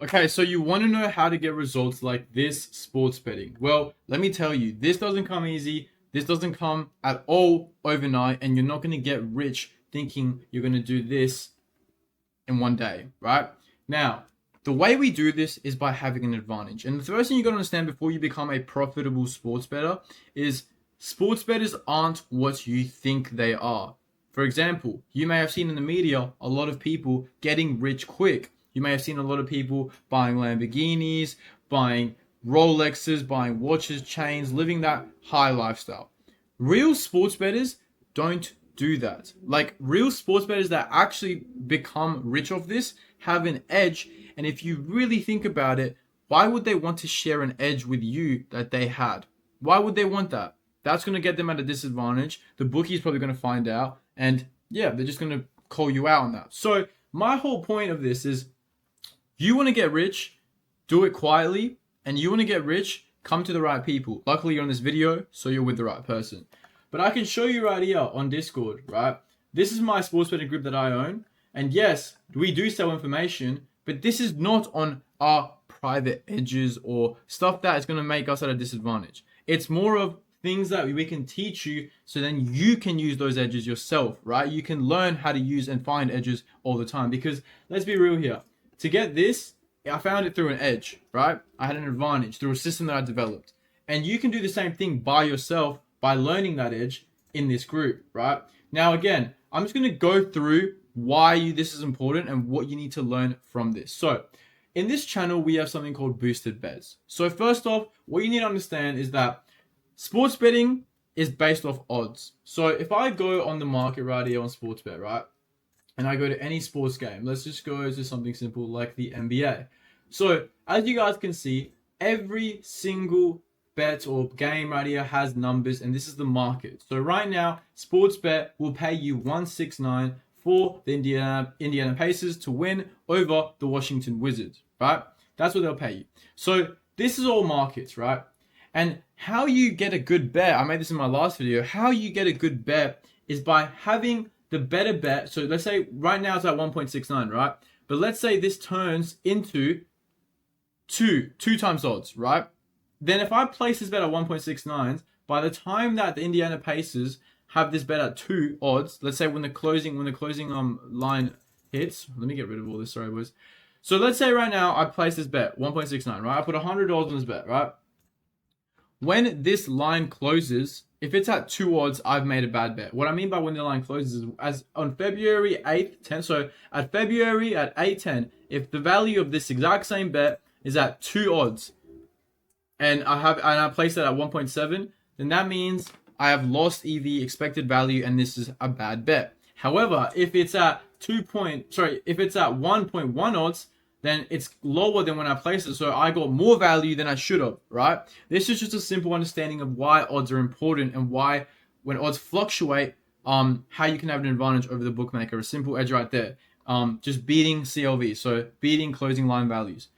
Okay, so you want to know how to get results like this sports betting. Well, let me tell you, this doesn't come easy. This doesn't come at all overnight, and you're not going to get rich thinking you're going to do this in one day, right? Now, the way we do this is by having an advantage. And the first thing you got to understand before you become a profitable sports bettor is sports bettors aren't what you think they are. For example, you may have seen in the media a lot of people getting rich quick. You may have seen a lot of people buying Lamborghinis, buying Rolexes, buying watches, chains, living that high lifestyle. Real sports bettors don't do that. Like real sports bettors that actually become rich off this have an edge. And if you really think about it, why would they want to share an edge with you that they had? Why would they want that? That's going to get them at a disadvantage. The bookie's probably going to find out. And yeah, they're just going to call you out on that. So my whole point of this is you want to get rich, do it quietly. And you want to get rich, come to the right people. Luckily, you're on this video, so you're with the right person. But I can show you right here on Discord, right? This is my sports betting group that I own. And yes, we do sell information, but this is not on our private edges or stuff that is going to make us at a disadvantage. It's more of things that we can teach you so then you can use those edges yourself, right? You can learn how to use and find edges all the time. Because let's be real here. To get this, I found it through an edge, right? I had an advantage through a system that I developed. And you can do the same thing by yourself by learning that edge in this group, right? Now, again, I'm just going to go through why this is important and what you need to learn from this. So in this channel, we have something called boosted bets. So first off, what you need to understand is that sports betting is based off odds. So if I go on the market right here on sports bet, right? And I go to any sports game, let's just go to something simple like the NBA. So as you guys can see, every single bet or game right here has numbers, and this is the market. So right now, Sportsbet will pay you 169 for the Indiana Pacers to win over the Washington Wizards, right? That's what they'll pay you. So this is all markets, right? And how you get a good bet, I made this in my last video, how you get a good bet is by having the better bet. So let's say right now it's at 1.69, right? But let's say this turns into two times odds, right? Then if I place this bet at 1.69, by the time that the Indiana Pacers have this bet at 2 odds, let's say when the closing line hits, let me get rid of all this, sorry boys. So let's say right now I place this bet 1.69, right? I put $100 on this bet, right? When this line closes, if it's at 2 odds, I've made a bad bet. What I mean by when the line closes is as on February 8th, 10. So at February at 8:10, if the value of this exact same bet is at 2 odds, and I place it at 1.7, then that means I have lost EV expected value, and this is a bad bet. However, if it's at 1.1 odds, then it's lower than when I placed it. So I got more value than I should have, right? This is just a simple understanding of why odds are important and why when odds fluctuate, how you can have an advantage over the bookmaker. A simple edge right there. Just beating CLV, so beating closing line values.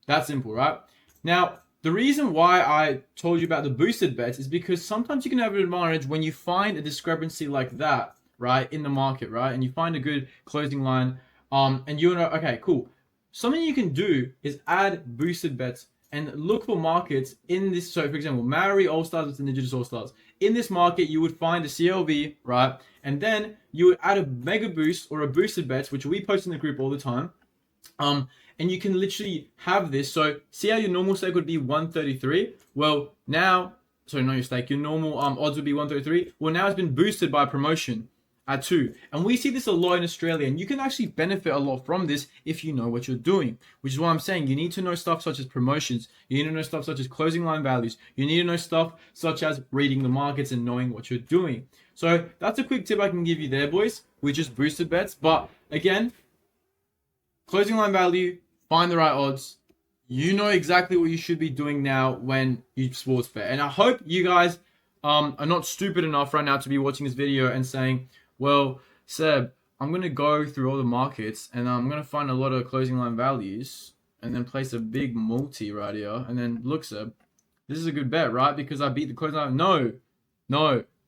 That's simple, right? Now, the reason why I told you about the boosted bets is because sometimes you can have an advantage when you find a discrepancy like that, right, in the market, right? And you find a good closing line, and you know, okay, cool. Something you can do is add boosted bets and look for markets in this. So, for example, Maori All-Stars with the Indigenous All-Stars. In this market, you would find a CLV, right? And then you would add a mega boost or a boosted bets, which we post in the group all the time. And you can literally have this. So, see how your normal stake would be 133? Well, now, sorry, not your stake. Your normal odds would be 133. Well, now it's been boosted by promotion at 2. And we see this a lot in Australia, and you can actually benefit a lot from this if you know what you're doing, which is why I'm saying you need to know stuff such as promotions, you need to know stuff such as closing line values, you need to know stuff such as reading the markets and knowing what you're doing. So that's a quick tip I can give you there, boys, which is boosted bets. But again, closing line value, find the right odds. You know exactly what you should be doing now when you sports bet. And I hope you guys are not stupid enough right now to be watching this video and saying, well, Seb, I'm going to go through all the markets and I'm going to find a lot of closing line values and then place a big multi right here. And then look, Seb, this is a good bet, right? Because I beat the closing line. No,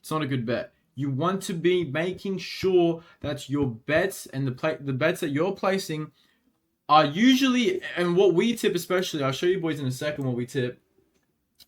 it's not a good bet. You want to be making sure that your bets and the bets that you're placing usually, and what we tip especially, I'll show you boys in a second what we tip.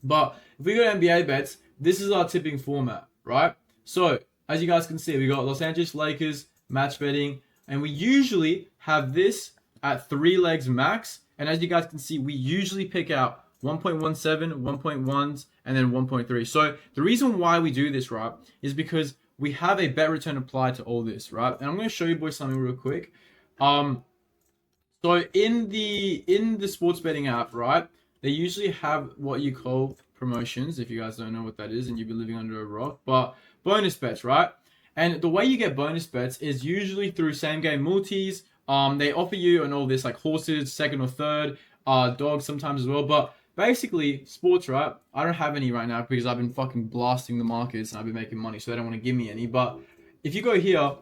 But if we go to NBA bets, this is our tipping format, right? So as you guys can see, we got Los Angeles Lakers match betting, and we usually have this at 3 legs max. And as you guys can see, we usually pick out 1.17, 1.1s, and then 1.3. So the reason why we do this, right, is because we have a bet return applied to all this, right? And I'm going to show you boys something real quick. So in the sports betting app, right, they usually have what you call promotions, if you guys don't know what that is and you've been living under a rock, but bonus bets, right? And the way you get bonus bets is usually through same game multis. They offer you and all this like horses, second or third, dogs sometimes as well. But basically, sports, right? I don't have any right now because I've been fucking blasting the markets and I've been making money, so they don't want to give me any. But if you go here,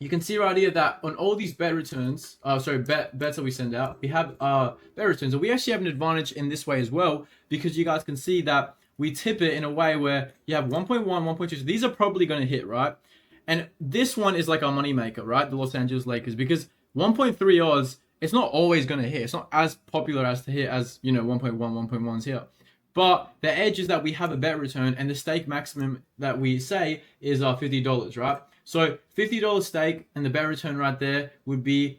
you can see right here that on all these bet returns, bets that we send out, we have bet returns. And we actually have an advantage in this way as well, because you guys can see that we tip it in a way where you have 1.1, 1.2. So these are probably going to hit, right? And this one is like our money maker, right? The Los Angeles Lakers, because 1.3 odds, it's not always going to hit. It's not as popular as to hit as, 1.1, 1.1s here. But the edge is that we have a bet return, and the stake maximum that we say is $50, right? So $50 stake, and the bet return right there would be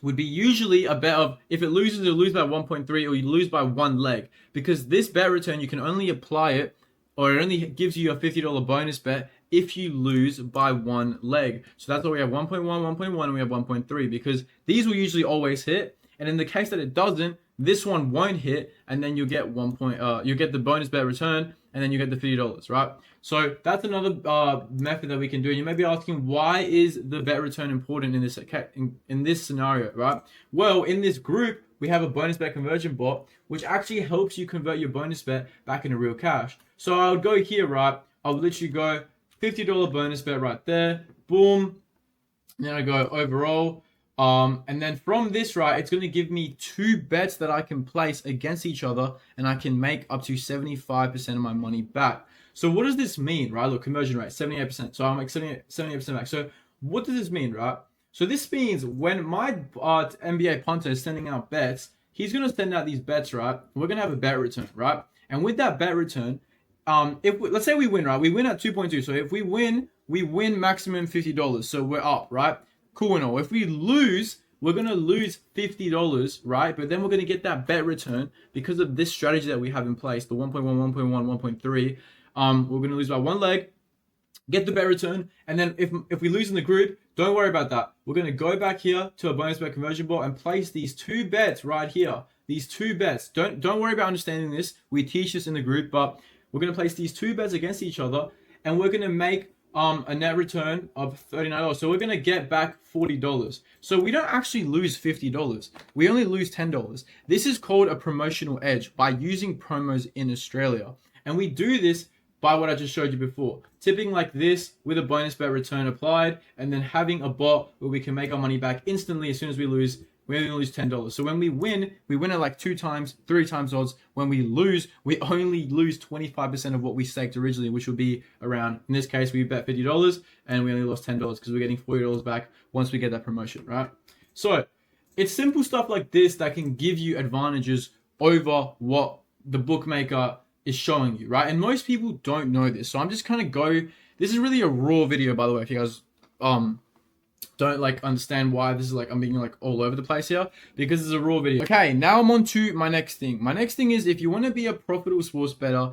usually a bet of, if it loses, it'll lose by 1.3, or you lose by 1 leg. Because this bet return, you can only apply it, or it only gives you a $50 bonus bet if you lose by 1 leg. So that's why we have 1.1, 1.1, and we have 1.3, because these will usually always hit. And in the case that it doesn't, this one won't hit, and then you get you get the bonus bet return, and then you get the $50, right? So that's another method that we can do. And you may be asking, why is the bet return important in this scenario, right? Well, in this group, we have a bonus bet conversion bot, which actually helps you convert your bonus bet back into real cash. So I would go here, right? I'll literally go $50 bonus bet right there, boom. And then I go overall. And then from this, right, it's going to give me 2 bets that I can place against each other, and I can make up to 75% of my money back. So what does this mean, right? Look, conversion rate, 78%. So I'm like 78% back. So what does this mean, right? So this means when my NBA punter is sending out bets, he's going to send out these bets, right? We're going to have a bet return, right? And with that bet return, let's say we win, right? We win at 2.2. So if we win maximum $50. So we're up, right? Cool and all. If we lose, we're going to lose $50, right? But then we're going to get that bet return because of this strategy that we have in place, the 1.1, 1.1, 1.3. We're going to lose by 1 leg, get the bet return, and then if we lose in the group, don't worry about that. We're going to go back here to a bonus bet conversion bot and place these 2 bets right here. These 2 bets. Don't worry about understanding this. We teach this in the group, but we're going to place these 2 bets against each other, and we're going to make a net return of $39. So we're going to get back $40. So we don't actually lose $50. We only lose $10. This is called a promotional edge by using promos in Australia. And we do this by what I just showed you before. Tipping like this with a bonus bet return applied, and then having a bot where we can make our money back instantly as soon as we lose. We only lose $10. So when we win at like 2 times, 3 times odds. When we lose, we only lose 25% of what we staked originally, which would be around, in this case, we bet $50 and we only lost $10 because we're getting $40 back once we get that promotion, right? So it's simple stuff like this that can give you advantages over what the bookmaker is showing you, right? And most people don't know this. So I'm just kind of this is really a raw video, by the way, if you guys don't like understand why this is like I'm being like all over the place here, because it's a raw video. Okay, now I'm on to my next thing. My next thing is, if you want to be a profitable sports bettor,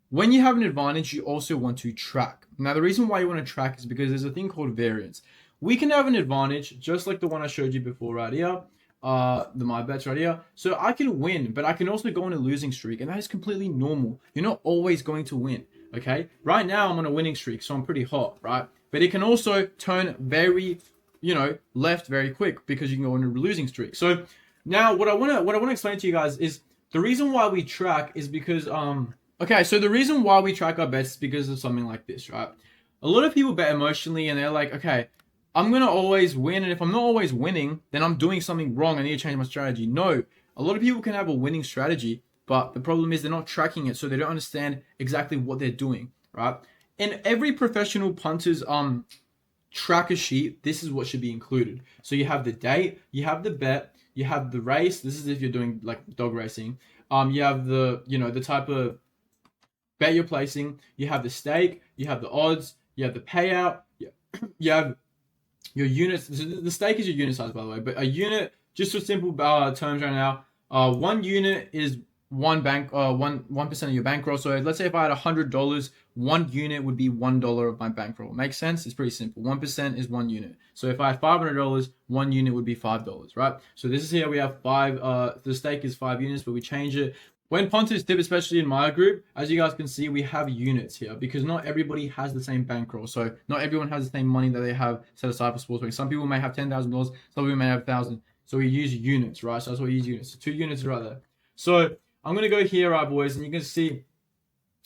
when you have an advantage, you also want to track. Now the reason why you want to track is because there's a thing called variance. We can have an advantage just like the one I showed you before right here, my bets right here. So I can win, but I can also go on a losing streak, and that is completely normal. You're not always going to win. Okay, right now I'm on a winning streak, so I'm pretty hot, right? But it can also turn very left very quick because you can go on a losing streak. So now what I want to explain to you guys is the reason why we track is because so the reason why we track our bets is because of something like this, right? A lot of people bet emotionally, and they're like, okay, I'm gonna always win, and if I'm not always winning, then I'm doing something wrong. I need to change my strategy. No, a lot of people can have a winning strategy, but the problem is they're not tracking it, so they don't understand exactly what they're doing, right? In every professional punter's tracker sheet, this is what should be included. So you have the date, you have the bet, you have the race. This is if you're doing like dog racing. You have the, you know, the type of bet you're placing. You have the stake, you have the odds, you have the payout, you have your units. The stake is your unit size, by the way, but a unit, just for simple terms right now, 1 unit is 1% of your bankroll. So let's say if I had $100, 1 unit would be $1 of my bankroll. Makes sense? It's pretty simple. 1% is 1 unit. So if I had $500, 1 unit would be $5, right? So this is here we have the stake is 5 units, but we change it. When punters tip, especially in my group, as you guys can see, we have units here because not everybody has the same bankroll. So not everyone has the same money that they have set aside for sports betting. Some people may have $10,000, some people may have 1,000. So we use units, right? So that's why we use units. So 2 units right there. So I'm going to go here, right, boys, and you can see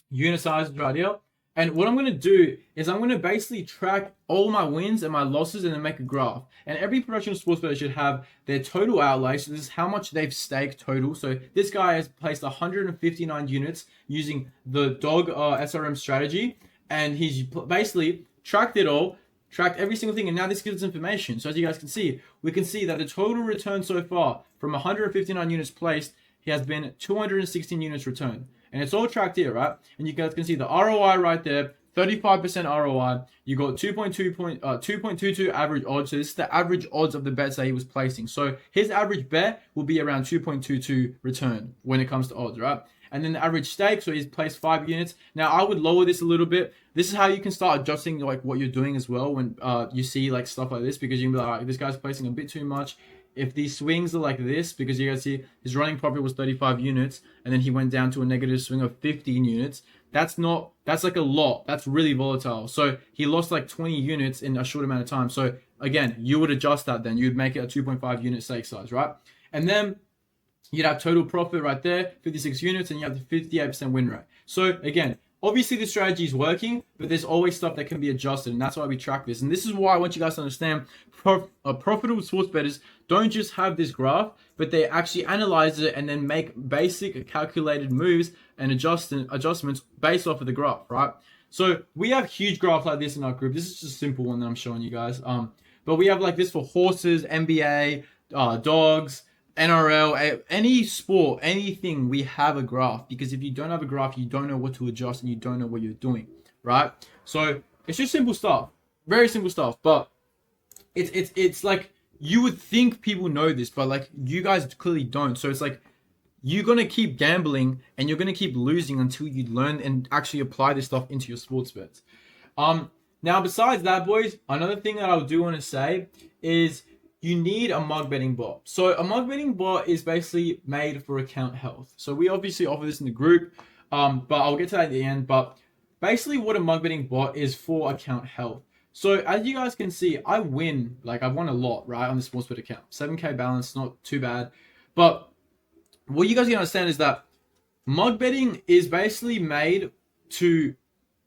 unit sizes right here. And what I'm going to do is I'm going to basically track all my wins and my losses and then make a graph. And every professional sports bettor should have their total outlay. So this is how much they've staked total. So this guy has placed 159 units using the dog SRM strategy. And he's basically tracked it all, tracked every single thing. And now this gives us information. So as you guys can see, we can see that the total return so far from 159 units placed, he has been 216 units returned. And it's all tracked here, right? And you guys can see the ROI right there, 35% ROI. You got 2.22 average odds. So this is the average odds of the bets that he was placing. So his average bet will be around 2.22 return when it comes to odds, right? And then the average stake, so he's placed 5 units. Now I would lower this a little bit. This is how you can start adjusting like what you're doing as well when you see like stuff like this, because you can be like, all right, this guy's placing a bit too much. If these swings are like this, because you guys see his running profit was 35 units, and then he went down to a negative swing of 15 units. That's like a lot. That's really volatile. So he lost like 20 units in a short amount of time. So again, you would adjust that then. You'd make it a 2.5 unit stake size, right? And then you'd have total profit right there, 56 units, and you have the 58% win rate. So again, obviously the strategy is working, but there's always stuff that can be adjusted, and that's why we track this. And this is why I want you guys to understand profitable sports bettors don't just have this graph, but they actually analyze it and then make basic calculated moves and adjustments based off of the graph, right? So we have huge graphs like this in our group. This is just a simple one that I'm showing you guys. But we have like this for horses, NBA, dogs, NRL, any sport, anything, we have a graph, because if you don't have a graph, you don't know what to adjust and you don't know what you're doing, right? So it's just simple stuff, very simple stuff, but it's like, you would think people know this, but like you guys clearly don't. So it's like, you're going to keep gambling and you're going to keep losing until you learn and actually apply this stuff into your sports bets. Now, besides that, boys, another thing that I do want to say is you need a mug betting bot. So a mug betting bot is basically made for account health. So we obviously offer this in the group, but I'll get to that at the end. But basically what a mug betting bot is for account health. So as you guys can see, I win, like I've won a lot, right, on the sportsbet account. 7K balance, not too bad. But what you guys can understand is that mug betting is basically made to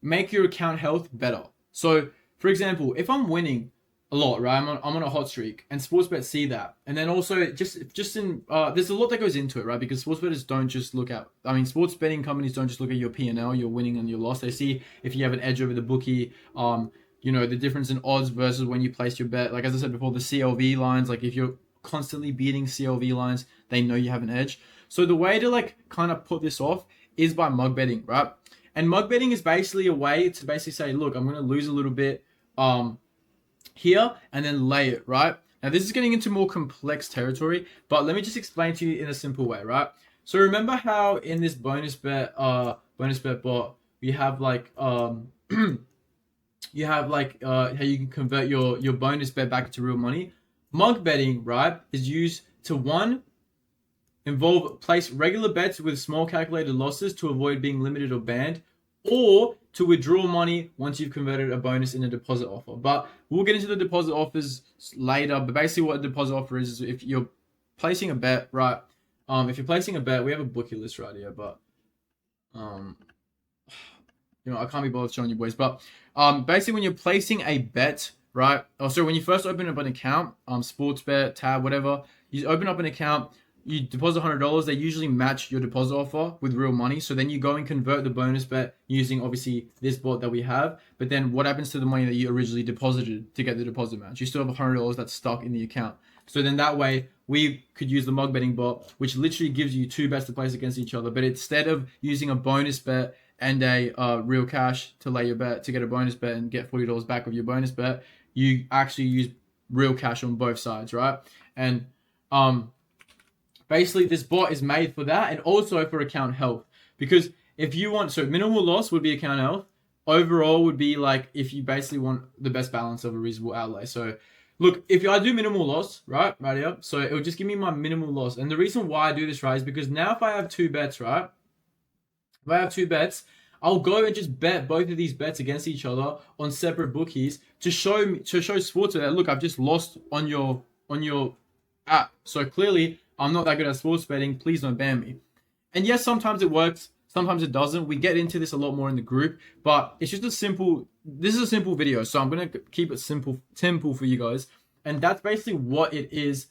make your account health better. So for example, if I'm winning a lot, right, I'm on a hot streak, and sportsbet see that, and then also just in there's a lot that goes into it, right? Because sports bettors don't just look at, sports betting companies don't just look at your P&L, your winning and your loss. They see if you have an edge over the bookie, the difference in odds versus when you place your bet. Like as I said before, the CLV lines, like if you're constantly beating CLV lines, they know you have an edge. So the way to like kind of put this off is by mug betting, right? And mug betting is basically a way to basically say, look, I'm going to lose a little bit here and then lay it, right? Now this is getting into more complex territory, but let me just explain to you in a simple way, right? So remember how in this bonus bet bot, we have like you have like how you can convert your bonus bet back into real money. Mug betting, right, is used to place regular bets with small calculated losses to avoid being limited or banned, or to withdraw money once you've converted a bonus in a deposit offer. But we'll get into the deposit offers later. But basically what a deposit offer is if you're placing a bet, right? If you're placing a bet, we have a bookie list right here, but I can't be bothered showing you boys. But basically when you're placing a bet, right? When you first open up an account, sports bet, tab, whatever, you open up an account, you deposit $100, they usually match your deposit offer with real money. So then you go and convert the bonus bet using obviously this bot that we have. But then what happens to the money that you originally deposited to get the deposit match? You still have $100 that's stuck in the account. So then that way we could use the mug betting bot, which literally gives you 2 bets to place against each other. But instead of using a bonus bet and a real cash to lay your bet to get a bonus bet and get $40 back of your bonus bet, you actually use real cash on both sides, right? And basically this bot is made for that, and also for account health. Because if you want, so minimal loss would be account health. Overall would be like if you basically want the best balance of a reasonable outlay. So look, if I do minimal loss, right here, so it will just give me my minimal loss. And the reason why I do this, right, is because now if I have 2 bets, right, if I have 2 bets, I'll go and just bet both of these bets against each other on separate bookies to show sportsbet that, look, I've just lost on your app. So clearly I'm not that good at sports betting. Please don't ban me. And yes, sometimes it works, sometimes it doesn't. We get into this a lot more in the group, but it's just this is a simple video, so I'm gonna keep it simple for you guys. And that's basically what it is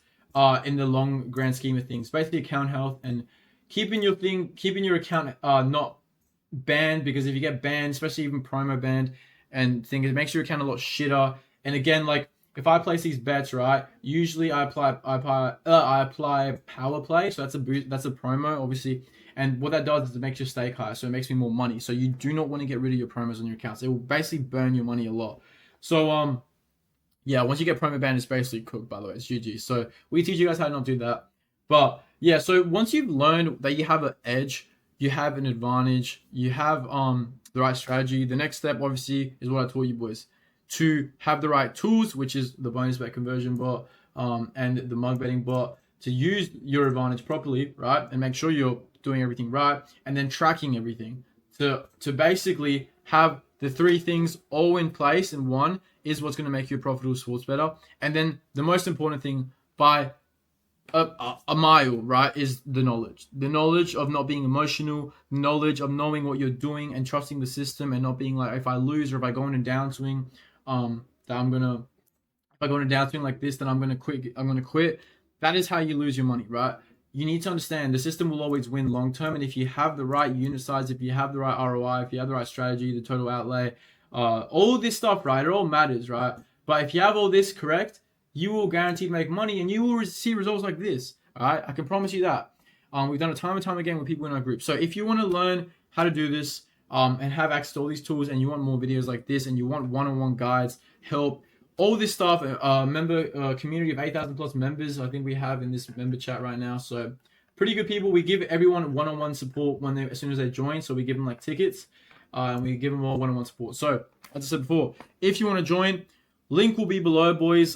in the long grand scheme of things. Basically account health and keeping your account not banned, because if you get banned, especially even promo banned and things, it makes your account a lot shitter. And again, like if I place these bets, right, usually I apply power play, so that's a promo obviously, and what that does is it makes your stake higher, so it makes me more money. So you do not want to get rid of your promos on your accounts. It will basically burn your money a lot. So yeah, once you get promo banned, it's basically cooked, by the way. It's GG. So we teach you guys how to not do that. But yeah, so once you've learned that you have an edge, you have an advantage, you have the right strategy, the next step obviously is what I taught you boys, to have the right tools, which is the bonus bet conversion bot and the mug betting bot, to use your advantage properly, right, and make sure you're doing everything right, and then tracking everything to basically have the 3 things all in place, and one is what's going to make you a profitable sports bettor. And then the most important thing by a mile, right, is the knowledge of not being emotional, knowledge of knowing what you're doing and trusting the system, and not being like, if I lose or if I go in a downswing, if I go in a downswing like this, then I'm gonna quit. That is how you lose your money, right? You need to understand the system will always win long term, and if you have the right unit size, if you have the right ROI, if you have the right strategy, the total outlay, all of this stuff, right, it all matters, right? But if you have all this correct, you will guaranteed make money, and you will see results like this. All right, I can promise you that. We've done it time and time again with people in our group. So if you want to learn how to do this and have access to all these tools, and you want more videos like this, and you want one-on-one guides, help, all this stuff, member community of 8,000 plus members, I think we have in this member chat right now. So pretty good people. We give everyone one-on-one support as soon as they join. So we give them like tickets, and we give them all one-on-one support. So as I said before, if you want to join, link will be below, boys.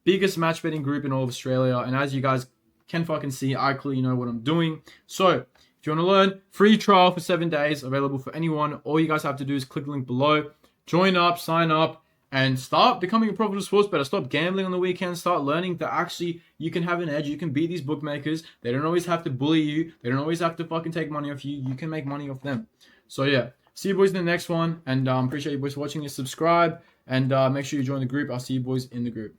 Biggest match betting group in all of Australia. And as you guys can fucking see, I clearly know what I'm doing. So if you want to learn, free trial for 7 days, available for anyone. All you guys have to do is click the link below, join up, sign up, and start becoming a profitable sports bettor. Stop gambling on the weekend. Start learning that actually you can have an edge. You can beat these bookmakers. They don't always have to bully you. They don't always have to fucking take money off you. You can make money off them. So yeah, see you boys in the next one. And appreciate you boys for watching this. Subscribe and make sure you join the group. I'll see you boys in the group.